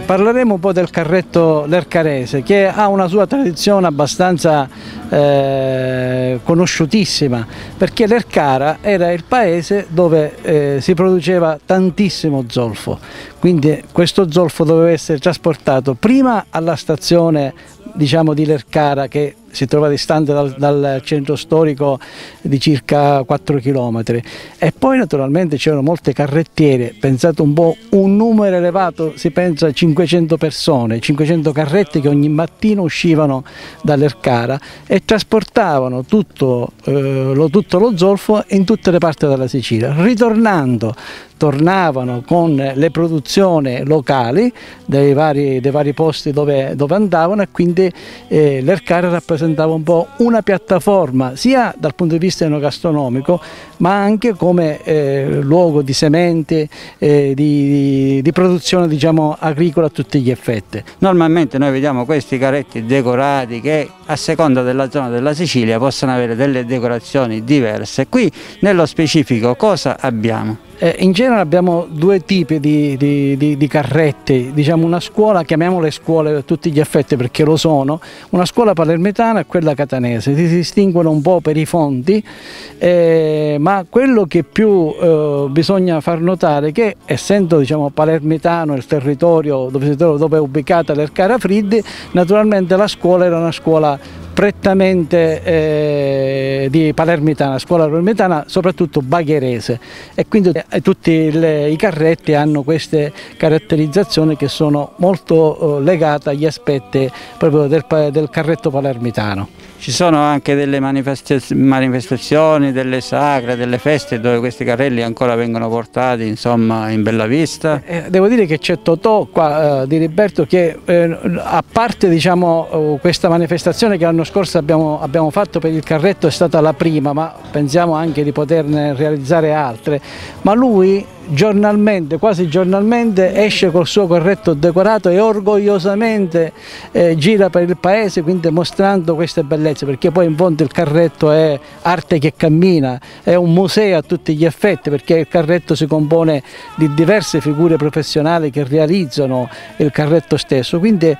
Parleremo un po' del carretto lercarese, che ha una sua tradizione abbastanza conosciutissima, perché Lercara era il paese dove si produceva tantissimo zolfo, quindi questo zolfo doveva essere trasportato prima alla stazione, diciamo, di Lercara, che si trova distante dal centro storico di circa 4 km, e poi naturalmente c'erano molte carrettiere. Pensate un po', un numero elevato, si pensa a 500 persone, 500 carrette che ogni mattino uscivano da Lercara e trasportavano tutto lo zolfo in tutte le parti della Sicilia. Tornavano con le produzioni locali dei vari posti dove andavano, e quindi Lercara rappresentava un po' una piattaforma sia dal punto di vista enogastronomico, ma anche come luogo di sementi, di produzione, diciamo, agricola a tutti gli effetti. Normalmente noi vediamo questi carretti decorati che a seconda della zona della Sicilia possono avere delle decorazioni diverse. Qui nello specifico cosa abbiamo? In genere abbiamo due tipi di carretti, diciamo una scuola, chiamiamole scuole a tutti gli effetti perché lo sono, una scuola palermitana e quella catanese. Si distinguono un po' per i fonti, ma quello che più bisogna far notare è che, essendo, diciamo, palermitano il territorio dove è ubicata Lercara Friddi, naturalmente la scuola era una scuola prettamente di palermitana, scuola palermitana, soprattutto bagherese, e quindi tutti i carretti hanno queste caratterizzazioni che sono molto legate agli aspetti proprio del carretto palermitano. Ci sono anche delle manifestazioni, delle sagre, delle feste dove questi carrelli ancora vengono portati, insomma, in bella vista. Devo dire che c'è Totò qua di Liberto che, a parte, diciamo, questa manifestazione che l'anno scorso abbiamo fatto per il carretto, è stata la prima, ma pensiamo anche di poterne realizzare altre, ma lui giornalmente, quasi giornalmente, esce col suo carretto decorato e orgogliosamente gira per il paese, quindi mostrando queste bellezze, perché poi in fondo il carretto è arte che cammina, è un museo a tutti gli effetti, perché il carretto si compone di diverse figure professionali che realizzano il carretto stesso, quindi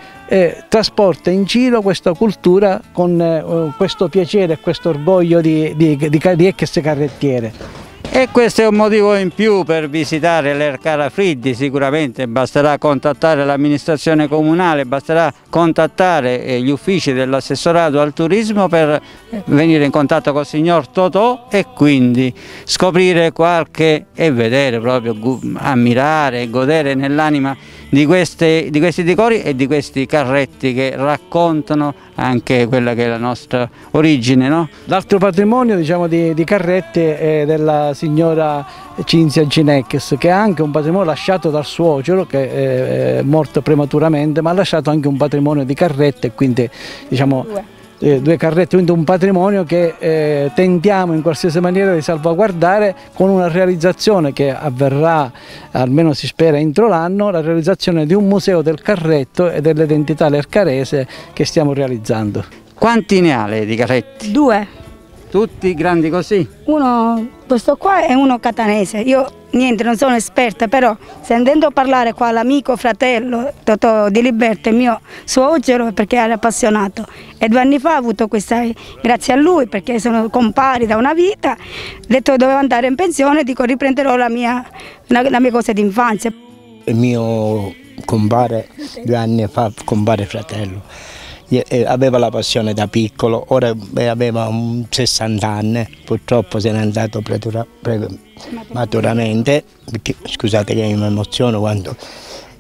trasporta in giro questa cultura con questo piacere e questo orgoglio di queste carrettiere. E questo è un motivo in più per visitare Lercara Friddi. Sicuramente basterà contattare l'amministrazione comunale, basterà contattare gli uffici dell'assessorato al turismo per venire in contatto col signor Totò e quindi scoprire e vedere, proprio ammirare e godere nell'anima di questi decori e di questi carretti che raccontano anche quella che è la nostra origine, no? L'altro patrimonio, diciamo, di carrette è della signora Cinzia Ginecchis, che ha anche un patrimonio lasciato dal suocero, che è morto prematuramente, ma ha lasciato anche un patrimonio di carrette, quindi, diciamo, due carrette, quindi un patrimonio che tentiamo in qualsiasi maniera di salvaguardare, con una realizzazione che avverrà, almeno si spera entro l'anno, la realizzazione di un museo del carretto e dell'identità lercarese che stiamo realizzando. Quanti ne ha lei di carretti? 2. Tutti grandi così? Uno, questo qua, è uno catanese. Io niente, non sono esperta, però sentendo parlare qua l'amico fratello Totò di Liberto, mio suocero, perché era appassionato, e 2 anni fa ho avuto questa, grazie a lui, perché sono compari da una vita, ho detto che dovevo andare in pensione, dico riprenderò la mia cosa d'infanzia. Il mio compare 2 anni fa, compare fratello, aveva la passione da piccolo, ora aveva 60 anni, purtroppo se n'è andato prematuramente, perché, scusate che mi emoziono quando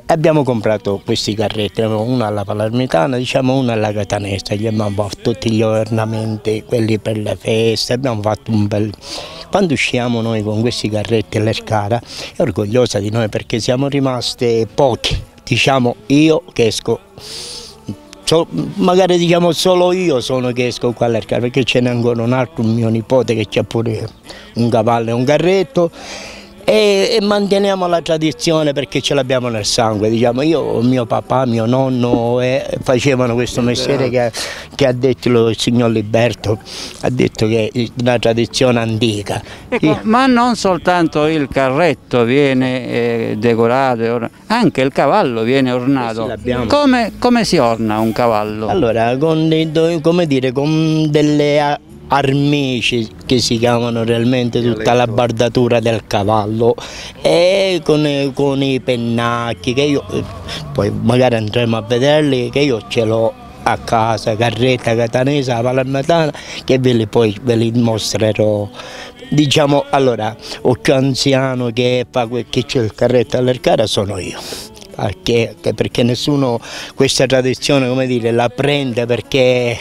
abbiamo comprato questi carretti, uno alla palermitana, diciamo uno alla catanese, gli abbiamo fatto tutti gli ornamenti, quelli per le feste, abbiamo fatto un bel... Quando usciamo noi con questi carretti Lercara è orgogliosa di noi perché siamo rimasti pochi, diciamo io che esco. Magari diciamo solo io sono che esco qua all'Lercara, perché ce n'è ancora un altro, un mio nipote, che c'ha pure un cavallo e un carretto, e manteniamo la tradizione perché ce l'abbiamo nel sangue, diciamo. Io, mio papà, mio nonno facevano questo mestiere che ha detto il signor Liberto, ha detto che è una tradizione antica. Ecco, ma non soltanto il carretto viene decorato, anche il cavallo viene ornato. Come si orna un cavallo? Allora, con delle armici che si chiamano realmente tutta la bardatura del cavallo, e con i pennacchi che io poi magari andremo a vederli, che io ce l'ho a casa, carretta catanese, la palermitana, che poi ve li mostrerò. Diciamo, allora, occhio anziano che c'è il carretto all'ercara sono io. Perché nessuno questa tradizione, come dire, la prende, perché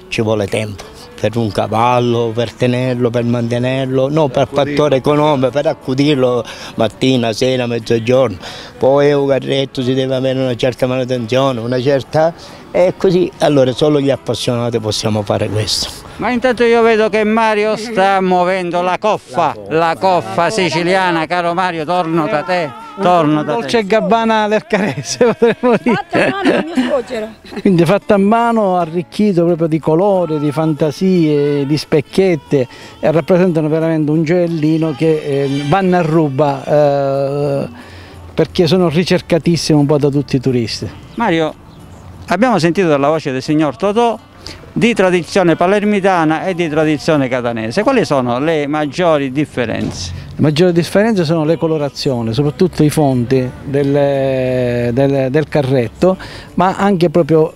ci vuole tempo per un cavallo, per tenerlo, per mantenerlo, no, per fattore economico, per accudirlo mattina, sera, mezzogiorno. Poi un carretto si deve avere una certa manutenzione, una certa, e così, allora solo gli appassionati possiamo fare questo. Ma intanto io vedo che Mario sta muovendo la coffa siciliana. Caro Mario, torno da te. Dolce Gabbana lercarese, potremmo dire. Fatta a mano dal mio suocero. Quindi fatta a mano, arricchito proprio di colori, di fantasie, di specchiette, e rappresentano veramente un gioiellino che vanno a ruba perché sono ricercatissimi un po' da tutti i turisti. Mario, abbiamo sentito dalla voce del signor Totò di tradizione palermitana e di tradizione catanese. Quali sono le maggiori differenze? Le maggiori differenze sono le colorazioni, soprattutto i fondi del carretto, ma anche proprio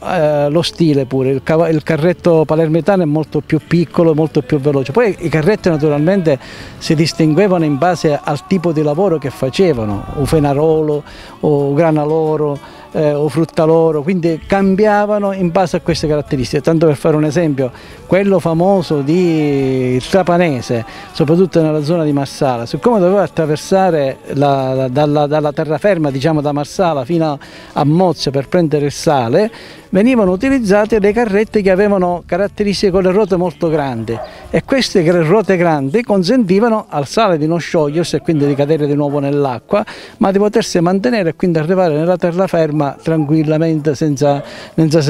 lo stile pure. Il carretto palermitano è molto più piccolo, molto più veloce. Poi i carretti naturalmente si distinguevano in base al tipo di lavoro che facevano, o fenarolo o granaloro o fruttaloro, quindi cambiavano in base a queste caratteristiche. Tanto per fare un esempio, quello famoso di Trapanese, soprattutto nella zona di Marsala, siccome doveva attraversare dalla terraferma, diciamo da Marsala fino a Mozio per prendere il sale, venivano utilizzate dei carretti che avevano caratteristiche con le ruote molto grandi, e queste ruote grandi consentivano al sale di non sciogliersi e quindi di cadere di nuovo nell'acqua, ma di potersi mantenere e quindi arrivare nella terraferma tranquillamente senza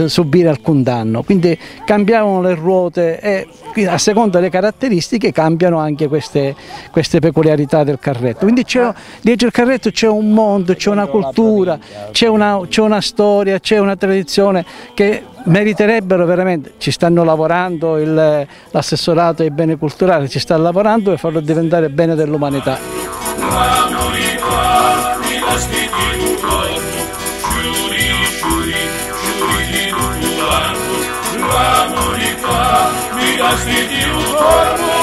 subire alcun danno. Quindi cambiavano le ruote e a seconda delle caratteristiche cambiano anche queste peculiarità del carretto. Quindi dietro il carretto c'è un mondo, c'è una cultura, c'è una storia, c'è una tradizione che meriterebbero veramente. Ci stanno lavorando, l'assessorato ai beni culturali ci sta lavorando per farlo diventare bene dell'umanità. Mi